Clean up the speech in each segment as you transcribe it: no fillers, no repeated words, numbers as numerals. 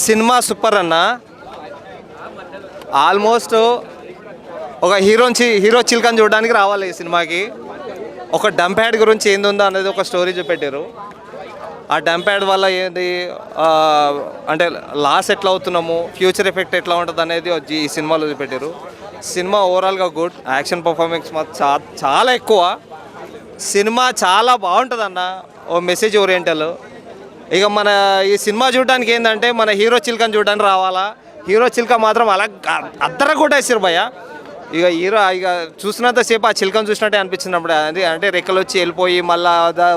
Cinema super అన్న. Almost ఒక hero చిల్కని చూడడానికి రావాలి ఈ సినిమాకి. ఒక డంప్ యాడ్ గురించి ఏందుందో అనేది ఒక స్టోరీ చూపెట్టారు. ఆ డంప్ యాడ్ వల్ల ఏంటి అంటే లాస్ ఎట్లా అవుతున్నాము, ఫ్యూచర్ ఎఫెక్ట్ ఎట్లా ఉంటుంది అనేది ఈ సినిమాలో చూపెట్టారు. సినిమా ఓవరాల్గా గుడ్. యాక్షన్ పర్ఫార్మెన్స్ చాలా ఎక్కువ. సినిమా చాలా బాగుంటుంది అన్న. ఓ మెసేజ్ ఓరియంటల్. ఇక మన ఈ సినిమా చూడడానికి ఏంటంటే మన హీరో చిల్కని చూడడానికి రావాలా. హీరో చిల్క మాత్రం అలా అద్దర కొట్టేసారు భయ్య. ఇక చూసినంతసేపు ఆ చిల్కను చూసినట్టే అనిపించినప్పుడు అది అంటే రెక్కలు వచ్చి వెళ్ళిపోయి మళ్ళీ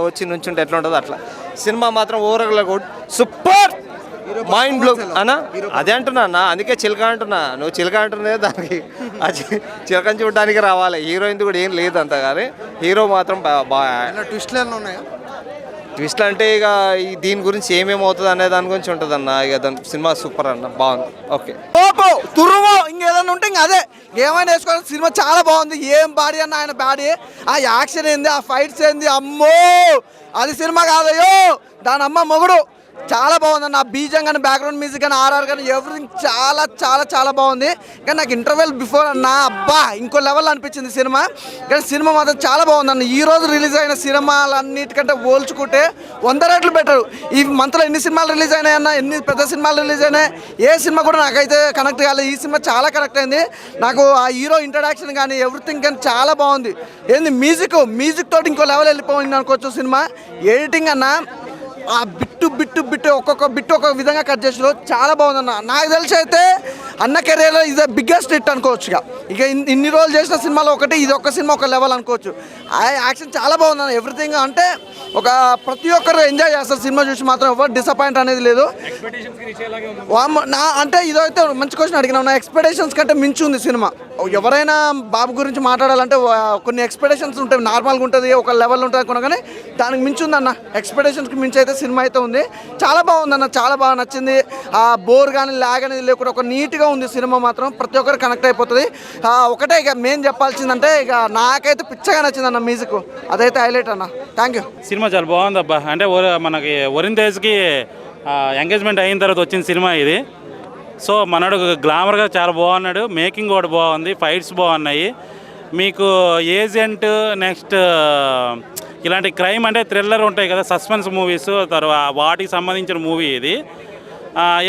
వచ్చి నుంచుంటే ఎట్లా ఉంటుందో అట్లా. సినిమా మాత్రం ఓవరాల్గా గుడ్, సూపర్, మైండ్ బ్లో అన్న. అదే అంటున్నా అన్న, అందుకే చిల్క అంటున్నా. నువ్వు చిల్క అంటున్నదే దానికి ఆ చిల్కని చూడడానికి రావాలి. హీరోయిన్ కూడా ఏం లేదు అంత, కానీ హీరో మాత్రం బాగా. ట్విస్ట్లు అంటే ఇక దీని గురించి ఏమేమి అవుతుంది అనే దాని గురించి ఉంటుంది అన్న. ఇక దాని సినిమా సూపర్ అన్న, బాగుంది. ఓకే తురుము ఇంకేదన్నా ఉంటే ఇంకా అదే ఏమైనా వేసుకోవాలి. సినిమా చాలా బాగుంది. ఏం బాడీ అన్న ఆయన బాడీ, ఆ యాక్షన్ ఏంది, ఆ ఫైట్స్ ఏంది, అమ్మో అది సినిమా కాదయ్యో దాని అమ్మ మొగుడు. చాలా బాగుంది. నా బీజం కానీ బ్యాక్గ్రౌండ్ మ్యూజిక్ కానీ ఆర్ఆర్ కానీ ఎవ్రీథింగ్ చాలా చాలా చాలా బాగుంది. కానీ నాకు ఇంటర్వెల్ బిఫోర్ అన్న అబ్బా ఇంకో లెవెల్ అనిపించింది సినిమా. కానీ సినిమా మాత్రం చాలా బాగుందన్న. ఈ రోజు రిలీజ్ అయిన సినిమాలన్నిటికంటే పోల్చుకుంటే 100 రెట్లు బెటర్. ఈ మంత్లో ఎన్ని సినిమాలు రిలీజ్ అయినాయన్న, ఎన్ని పెద్ద సినిమాలు రిలీజ్ అయినాయి, ఏ సినిమా కూడా నాకైతే కనెక్ట్ కాలేదు. ఈ సినిమా చాలా కనెక్ట్ అయింది నాకు. ఆ హీరో ఇంట్రడక్షన్ కానీ ఎవ్రీథింగ్ కానీ చాలా బాగుంది. ఏంది మ్యూజిక్ తోటి ఇంకో లెవెల్ వెళ్ళిపోయింది అనుకోవచ్చు సినిమా. ఎడిటింగ్ అన్న ఆ బిట్టు ఒక్కొక్క బిట్టు ఒక్కొక్క విధంగా కట్ చేసారు. చాలా బాగుందన్న. నాకు తెలిసి అయితే అన్న కెరీర్లో ఇది బిగ్గెస్ట్ హిట్ అనుకోవచ్చు. ఇక ఇన్ని రోజులు చేసిన సినిమాలో ఒకటి, ఇది ఒక్క సినిమా ఒక లెవెల్ అనుకోవచ్చు. ఆ యాక్షన్ చాలా బాగుందన్న. ఎవ్రీథింగ్ అంటే ఒక ప్రతి ఒక్కరు ఎంజాయ్ చేస్తారు సినిమా చూసి. మాత్రం ఎవరు డిసప్పాయింట్ అనేది లేదు. అంటే ఇదైతే మంచి క్వశ్చన్ అడిగినా. నా ఎక్స్పెక్టేషన్స్ కంటే మించి ఉంది సినిమా. ఎవరైనా బాబు గురించి మాట్లాడాలంటే కొన్ని ఎక్స్పెక్టేషన్స్ ఉంటాయి. నార్మల్గా ఉంటుంది, ఒక లెవెల్ ఉంటుంది అనుకున్నా, కానీ దానికి మించి ఉందన్న. ఎక్స్పెక్టేషన్స్కి మించి అయితే సినిమా అయితే ఉంది. చాలా బాగుందన్న, చాలా బాగా నచ్చింది. ఆ బోర్ కానీ ల్యాగ్ అనేది లేకుండా ఒక నీట్గా ఉంది సినిమా. మాత్రం ప్రతి ఒక్కరు కనెక్ట్ అయిపోతుంది. ఒకటే ఇక మెయిన్ చెప్పాల్సిందంటే ఇక నాకైతే పిచ్చగా నచ్చిందన్న మ్యూజిక్. అదైతే హైలైట్ అన్న. Thank you. సినిమా చాలా బాగుంది అబ్బా. అంటే మనకి వరుణ్ తేజ్కి ఎంగేజ్మెంట్ అయిన తర్వాత వచ్చిన సినిమా ఇది. సో మనడు గ్లామర్గా చాలా బాగున్నాడు. మేకింగ్ కూడా బాగుంది, ఫైట్స్ బాగున్నాయి. మీకు ఏజెంట్ నెక్స్ట్ ఇలాంటి క్రైమ్ అంటే థ్రిల్లర్ ఉంటాయి కదా, సస్పెన్స్ మూవీస్, తర్వాత వాటికి సంబంధించిన మూవీ ఇది.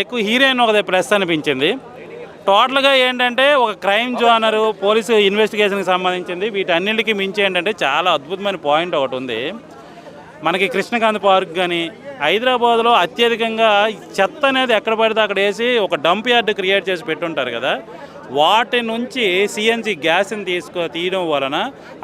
ఎక్కువ హీరోయిన్ ఒకదే ప్లస్ అనిపించింది. టోటల్గా ఏంటంటే ఒక క్రైమ్ జోనరు, పోలీసు ఇన్వెస్టిగేషన్కి సంబంధించింది. వీటన్నింటికి మించి ఏంటంటే చాలా అద్భుతమైన పాయింట్ ఒకటి ఉంది. మనకి కృష్ణకాంత్ పార్క్ కానీ హైదరాబాద్లో అత్యధికంగా చెత్త అనేది ఎక్కడ పడితే అక్కడ వేసి ఒక డంప్ యార్డ్ క్రియేట్ చేసి పెట్టుంటారు కదా. వాటి నుంచి సిఎన్జి గ్యాస్ని తీయడం వలన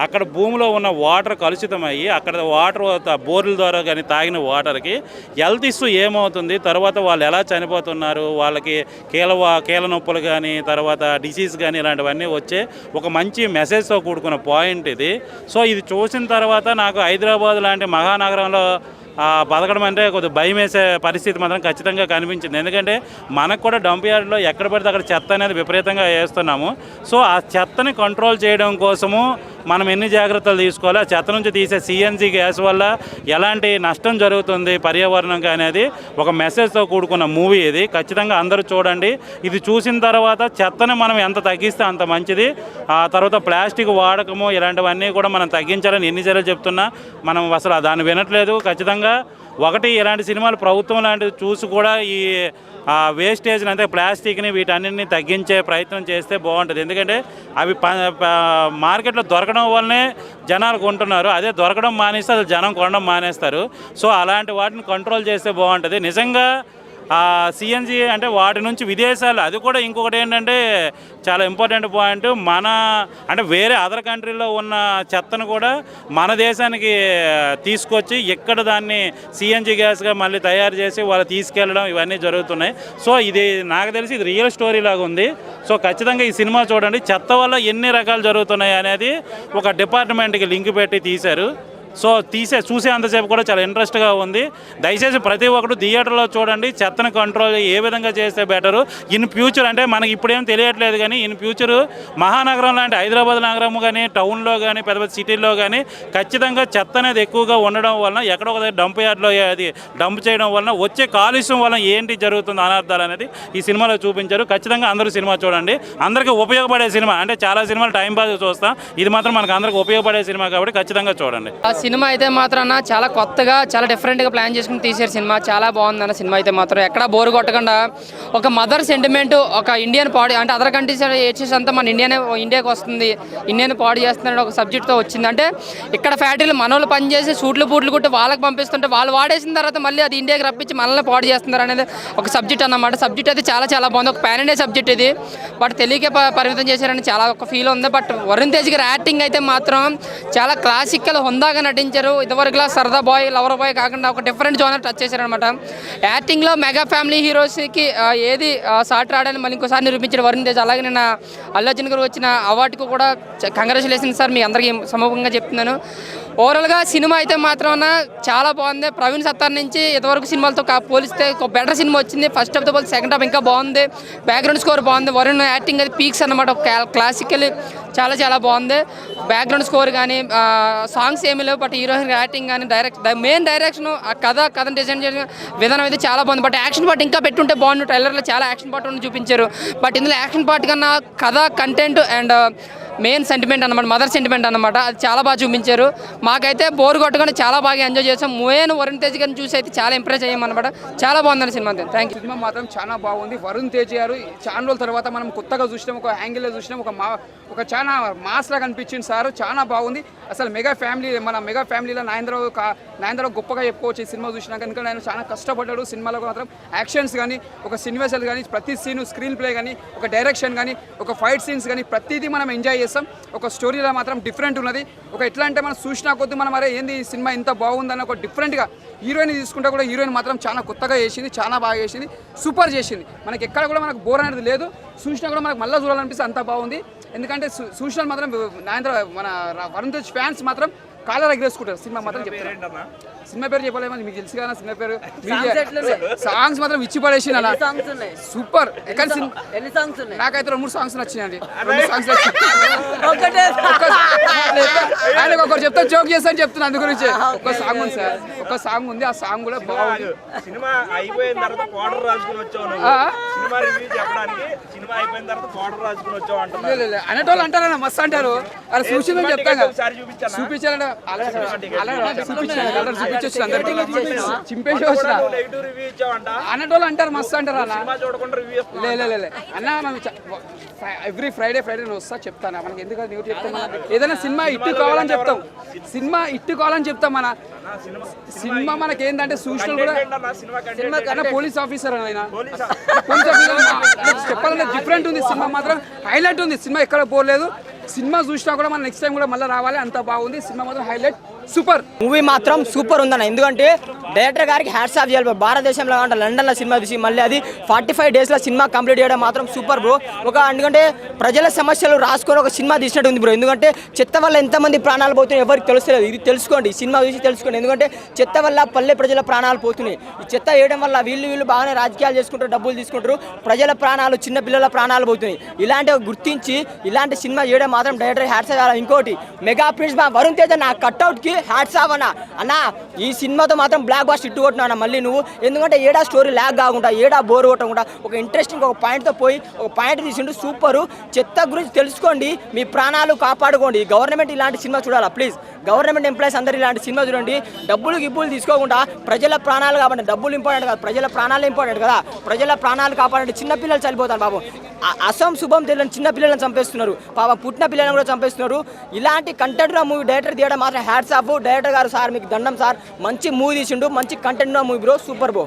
అక్కడ భూమిలో ఉన్న వాటర్ కలుషితమయ్యి అక్కడ వాటర్ బోర్ల ద్వారా కానీ తాగిన వాటర్కి హెల్త్ ఇష్యూ ఏమవుతుంది, తర్వాత వాళ్ళు ఎలా చనిపోతున్నారు, వాళ్ళకి కీళ్ళ నొప్పులు కానీ తర్వాత డిసీజ్ కానీ ఇలాంటివన్నీ వచ్చే ఒక మంచి మెసేజ్తో కూడుకున్న పాయింట్ ఇది. సో ఇది చూసిన తర్వాత నాకు హైదరాబాద్ లాంటి మహానగరంలో బతకడం అంటే కొద్దిగా భయం వేసే పరిస్థితి మాత్రం ఖచ్చితంగా కనిపించింది. ఎందుకంటే మనకు కూడా డంప్ యార్డ్లో ఎక్కడ పడితే అక్కడ చెత్త అనేది విపరీతంగా వేస్తున్నాము. సో ఆ చెత్తని కంట్రోల్ చేయడం కోసము మనం ఎన్ని జాగ్రత్తలు తీసుకోవాలి, ఆ చెత్త నుంచి తీసే సిఎన్జి గ్యాస్ వల్ల ఎలాంటి నష్టం జరుగుతుంది పర్యావరణంగా అనేది ఒక మెసేజ్తో కూడుకున్న మూవీ ఇది. ఖచ్చితంగా అందరూ చూడండి. ఇది చూసిన తర్వాత చెత్తని మనం ఎంత తగ్గిస్తే అంత మంచిది. ఆ తర్వాత ప్లాస్టిక్ వాడకము ఇలాంటివన్నీ కూడా మనం తగ్గించాలని ఎన్నిసార్లు చెప్తున్నా మనం అసలు దాన్ని వినట్లేదు. ఖచ్చితంగా ఒకటి ఇలాంటి సినిమాలు ప్రభుత్వం లాంటివి చూసి కూడా ఈ వేస్టేజ్ని అంటే ప్లాస్టిక్ని వీటన్నిటిని తగ్గించే ప్రయత్నం చేస్తే బాగుంటుంది. ఎందుకంటే అవి మార్కెట్లో దొరకడం వల్లనే జనాలు కొంటున్నారు. అదే దొరకడం మానేస్తే అసలు జనం కొనడం మానేస్తారు. సో అలాంటి వాటిని కంట్రోల్ చేస్తే బాగుంటుంది. నిజంగా సిఎన్జి అంటే వాటి నుంచి విదేశాలు, అది కూడా ఇంకొకటి ఏంటంటే చాలా ఇంపార్టెంట్ పాయింట్, మన అంటే వేరే అదర్ కంట్రీలో ఉన్న చెత్తను కూడా మన దేశానికి తీసుకొచ్చి ఇక్కడ దాన్ని సిఎన్జి గ్యాస్గా మళ్ళీ తయారు చేసి వాళ్ళు తీసుకెళ్ళడం ఇవన్నీ జరుగుతున్నాయి. సో ఇది నాకు తెలిసి ఇది రియల్ స్టోరీ లాగా ఉంది. సో ఖచ్చితంగా ఈ సినిమా చూడండి. చెత్త వల్ల ఎన్ని రకాలు జరుగుతున్నాయి అనేది ఒక డిపార్ట్మెంట్కి లింక్ పెట్టి తీశారు. సో చూసే అంతసేపు కూడా చాలా ఇంట్రెస్ట్గా ఉంది. దయచేసి ప్రతి ఒక్కరు థియేటర్లో చూడండి. చెత్తను కంట్రోల్ ఏ విధంగా చేస్తే బెటరు ఇన్ ఫ్యూచర్, అంటే మనకి ఇప్పుడేం తెలియట్లేదు కానీ ఇన్ ఫ్యూచర్ మహానగరం లాంటి హైదరాబాద్ నగరం కానీ టౌన్లో కానీ పెద్ద పెద్ద సిటీల్లో కానీ ఖచ్చితంగా చెత్త అనేది ఎక్కువగా ఉండడం వలన ఎక్కడో ఒక డంప్ యార్డ్లో అది డంప్ చేయడం వలన వచ్చే కాలుష్యం వలన ఏంటి జరుగుతుంది అనర్థాలు అనేది ఈ సినిమాలో చూపించారు. ఖచ్చితంగా అందరూ సినిమా చూడండి. అందరికీ ఉపయోగపడే సినిమా. అంటే చాలా సినిమాలు టైం పాస్ చూస్తాం, ఇది మాత్రం మనకు అందరికీ ఉపయోగపడే సినిమా కాబట్టి ఖచ్చితంగా చూడండి. ఆ సినిమా అయితే మాత్రం చాలా కొత్తగా చాలా డిఫరెంట్గా ప్లాన్ చేసుకుని తీసారు సినిమా. చాలా బాగుందన్న సినిమా అయితే మాత్రం ఎక్కడ బోర్ కొట్టకుండా ఒక మదర్ సెంటిమెంట్, ఒక ఇండియన్ పాడి అంటే అదర్ కంట్రీస్ ఏడ్చేసి అంతా మన ఇండియాకి వస్తుంది, ఇండియన్ పాడు చేస్తున్నాడు ఒక సబ్జెక్ట్తో వచ్చింది. అంటే ఇక్కడ ఫ్యాక్టరీలు మనోళ్ళు పనిచేసి సూట్లు బూట్లు కుట్టి వాళ్ళకి పంపిస్తుంటే వాళ్ళు వాడేసిన తర్వాత మళ్ళీ అది ఇండియాకి రప్పించి మనల్ని పాడు చేస్తున్నారు అనేది ఒక సబ్జెక్ట్ అన్నమాట. సబ్జెక్ట్ అయితే చాలా చాలా బాగుంది. ఒక పాన్ ఇండియా సబ్జెక్ట్ ఇది, బట్ తెలియకే పరిమితం చేశారని చాలా ఒక ఫీల్ ఉంది. బట్ వరుణ్ తేజ్ గారి యాక్టింగ్ అయితే మాత్రం చాలా క్లాసికల్ హుందాగా నటించారు. ఇదివరకులా సరదా బాయ్ లవర్ బాయ్ కాకుండా ఒక డిఫరెంట్ జోనర్ టచ్ చేశారనమాట. యాక్టింగ్లో మెగా ఫ్యామిలీ హీరోస్కి ఏది సాటి రాడని మళ్ళీ ఇంకోసారి నిరూపించారు వరుణ్ తేజ్. అలాగే నిన్న అల్లు అర్జున్ గారు వచ్చిన అవార్డుకు కూడా కంగ్రాచులేషన్స్ సార్, మీ అందరికీ సమూహంగా చెప్తున్నాను. ఓవరాల్గా సినిమా అయితే మాత్రం చాలా బాగుంది. ప్రవీణ్ సత్తార్ నుంచి ఇదివరకు సినిమాలతో పోలిస్తే ఒక బెటర్ సినిమా వచ్చింది. ఫస్ట్ హాఫ్తో పోలి సెకండ్ హాఫ్ ఇంకా బాగుంది. బ్యాక్గ్రౌండ్ స్కోర్ బాగుంది. వరుణ్ యాక్టింగ్ అది పీక్స్ అనమాట. ఒక క్లాసికల్ చాలా చాలా బాగుంది. బ్యాక్గ్రౌండ్ స్కోర్ కానీ సాంగ్స్ ఏమీ లేవు, బట్ హీరోయిన్ యాక్టింగ్ కానీ మెయిన్ డైరెక్షన్, ఆ కథను డిజైన్ చేసిన విధానం అయితే చాలా బాగుంది. బట్ యాక్షన్ పార్ట్ ఇంకా పెట్టుంటే బాగుంది. ట్రైలర్లో చాలా యాక్షన్ పార్ట్ ఉన్న చూపించారు, బట్ ఇందులో యాక్షన్ పార్ట్ కన్నా కథ, కంటెంట్ అండ్ మెయిన్ సెంటిమెంట్ అనమాట, మదర్ సెంటిమెంట్ అనమాట, అది చాలా బాగా చూపించారు. మాకైతే బోర్ కొట్టుకొని చాలా బాగా ఎంజాయ్ చేసాం. మెయిన్ వరుణ్ తేజ్ గారిని చూసి అయితే చాలా ఇంప్రెస్ అయ్యామన్నమాట. చాలా బాగుంది సినిమా. Thank you. సినిమా మాత్రం చాలా బాగుంది. వరుణ్ తేజ్ గారు చాలా రోజుల తర్వాత మనం కొత్తగా చూసినాం, ఒక యాంగిల్లో చూసినాం, ఒక చాలా మాస్లా కనిపించింది సార్. చాలా బాగుంది. అసలు మన మెగా ఫ్యామిలీలో నాయంద్ర గొప్పగా చెప్పుకోవచ్చు ఈ సినిమా చూసినాక. ఎందుకంటే ఆయన చాలా కష్టపడ్డాడు. సినిమాలో మాత్రం యాక్షన్స్ కానీ, ఒక సినిమాసలు కానీ, ప్రతి సీను స్క్రీన్ ప్లే కానీ, ఒక డైరెక్షన్ కానీ, ఒక ఫైట్ సీన్స్ కానీ ప్రతిదీ మనం ఎంజాయ్ చేస్తాం. ఒక స్టోరీలో మాత్రం డిఫరెంట్ ఉన్నది. ఒక ఎట్లా అంటే మనం చూసినా కొద్ది మనం అరే ఏంది ఈ సినిమా ఇంత బాగుందని ఒక డిఫరెంట్గా హీరోయిన్ తీసుకుంటే కూడా హీరోయిన్ మాత్రం చాలా కొత్తగా చేసింది, చాలా బాగా చేసింది, సూపర్ చేసింది. మనకి ఎక్కడ కూడా మనకు బోర్ అనేది లేదు. చూసినా కూడా మనకు మళ్ళీ చూడాలనిపిస్తే అంత బాగుంది. ఎందుకంటే చూసినా మాత్రం మన వరుణ్ తేజ్ ఫ్యాన్స్ మాత్రం కాలర్ ఎగరేసుకుంటారు. సినిమా మాత్రం చెప్తారు. సినిమా పేరు చెప్పలేమో మీకు తెలుసు కదా. సినిమా పేరు సాంగ్స్ మాత్రం ఇచ్చి పడేసి సూపర్. నాకైతే 2-3 సాంగ్స్ నచ్చినాయండి. 2 సాంగ్స్ ఆయన ఒకరు చెప్తా జోక్ చేస్తాను చెప్తున్నా. అందు గురించి ఒక సాంగ్ ఉంది సార్, ఒక సాంగ్ ఉంది. ఆ సాంగ్ కూడా బాగుంది. సినిమా అయిపోయిన తర్వాత పౌడర్ రాసుకుని వచ్చావు, సినిమా రివ్యూ చెప్పడానికి సినిమా అయిపోయిన తర్వాత పౌడర్ రాసుకుని వచ్చావు అంటున్నారు. అనేటోళ్ళు అంటారన్న మస్తు అంటారు. అరే చూసిందని చెప్తాను, చూపించాలంటే చూపించొచ్చు అందరికి చింపేసి వచ్చిన అనేటోళ్ళు అంటారు మస్తు అంటారు అన్న. లే అన్న ఎవ్రీ ఫ్రైడే నేను వస్తా చెప్తాను. మనకి ఎందుకంటే నువ్వు చెప్తాం ఏదైనా సినిమా ఇట్టు కావాలని చెప్తాం. సినిమా ఇట్టు కావాలని చెప్తాం. మన సినిమా మనకి ఏంటంటే సూచనలు కూడా పోలీస్ ఆఫీసర్ ఆయన పోలీస్ ఆఫీసర్ చెప్పాలంటే డిఫరెంట్ ఉంది. సినిమా మాత్రం హైలైట్ ఉంది. సినిమా ఎక్కడ పోలేదు. సినిమా చూసినా కూడా మనం నెక్స్ట్ టైం కూడా మళ్ళీ రావాలి. అంత బాగుంది. సినిమా మాత్రం హైలైట్, సూపర్. మూవీ మాత్రం సూపర్ ఉందన్న. ఎందుకంటే డైరెక్టర్ గారికి హ్యాట్స్ ఆఫ్ చేయాలి. భారతదేశంలో అంటే లండన్లో సినిమా తీసి మళ్ళీ అది 45 డేస్లో సినిమా కంప్లీట్ చేయడం మాత్రం సూపర్ బ్రో. ఎందుకంటే ప్రజల సమస్యలు రాసుకొని ఒక సినిమా తీసినట్టు ఉంది బ్రో. ఎందుకంటే చెత్త వల్ల ఎంతమంది ప్రాణాలు పోతున్నాయి ఎవరికి తెలుస్తలేదు. ఇది తెలుసుకోండి, సినిమా చూసి తెలుసుకోండి. ఎందుకంటే చెత్త వల్ల పల్లె ప్రజల ప్రాణాలు పోతున్నాయి. ఈ చెత్త వేయడం వల్ల వీళ్ళు బాగానే రాజకీయాలు చేసుకుంటారు, డబ్బులు తీసుకుంటారు, ప్రజల ప్రాణాలు, చిన్న పిల్లల ప్రాణాలు పోతున్నాయి. ఇలాంటివి గుర్తించి ఇలాంటి సినిమా చేయడం మాత్రం డైరెక్టర్ హ్యాట్స్ ఆఫ్. ఇంకోటి మెగా ప్రిన్స్ వరుణ్ తేజ్ నా కట్అవుట్కి హ్యాట్స్ ఆఫ్ అన్న. ఈ సినిమాతో మాత్రం బ్లాక్ బాస్టర్ ఇట్టు కొట్టినా మళ్ళీ నువ్వు. ఎందుకంటే ఏడా స్టోరీ ల్యాగ్ కాకుండా, ఏడా బోర్ కొట్టకుండా ఒక ఇంట్రెస్టింగ్ ఒక పాయింట్తో పోయి ఒక పాయింట్ తీసిండు సూపరు. చెత్త గురించి తెలుసుకోండి, మీ ప్రాణాలు కాపాడుకోండి. గవర్నమెంట్ ఇలాంటి సినిమా చూడాలా ప్లీజ్. గవర్నమెంట్ ఎంప్లాయీస్ అందరూ ఇలాంటి సినిమా చూడండి. డబ్బులు తీసుకోకుండా ప్రజల ప్రాణాలు కాబట్టి, డబ్బులు ఇంపార్టెంట్ కాదు, ప్రజల ప్రాణాలు ఇంపార్టెంట్ కదా. ప్రజల ప్రాణాలు కాపాడండి. చిన్నపిల్లలు చనిపోతారు బాబు. అసం శుభం తెలియని చిన్న పిల్లలను చంపేస్తున్నారు పాపం, పుట్టిన పిల్లలను కూడా చంపేస్తున్నారు. ఇలాంటి కంటెంట్ మూవీ డైరెక్టర్ తీయడం మాత్రం హ్యాట్స్ ఆఫ్. డైరెక్టర్ గారు సార్ మీకు దండం సార్, మంచి మూవీ తీసిండు, మంచి content movie bro, super bro.